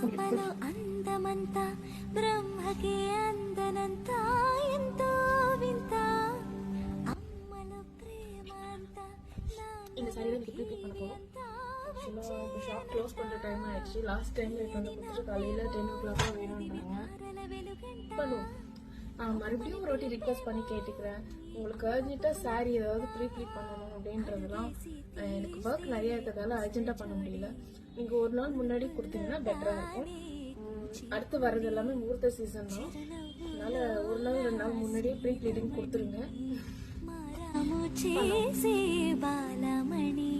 ఆత్మలో అందమంతా బ్రహ్మకి అందనంతా ఎంతో వింత అమ్మలో ప్రేమ అంతా இந்த சாரி தான் எப்படி பிக் பண்ண போகிறோம். ஆக்சுவலாக இப்போ ஷாப் க்ளோஸ் பண்ணுற டைம் ஆயிடுச்சு. லாஸ்ட் டைமில் இப்போ வந்து கொடுத்துட்டு காலையில் 10 o'clock வேணும்ன்றாங்க. பண்ணுவோம். மறுபடியும் ஒரு வாட்டி ரிக்வஸ்ட் பண்ணி கேட்டுக்கிறேன். உங்களுக்கு அர்ஜென்ட்டாக சாரி ஏதாவது ப்ரீ பண்ணணும் அப்படின்றதுலாம் எனக்கு ஒர்க் நிறைய இருக்கிறதால அர்ஜென்ட்டாக பண்ண முடியல. நீங்கள் ஒரு நாள் முன்னாடி கொடுத்தீங்கன்னா பெட்டராக இருக்கும். அடுத்து வர்றது எல்லாமே முகூர்த்த சீசன் தான். அதனால ஒரு நாள் 2 நாள் முன்னாடியே ப்ரீ ப்ளீடிங் கொடுத்துருங்க. బాలమణి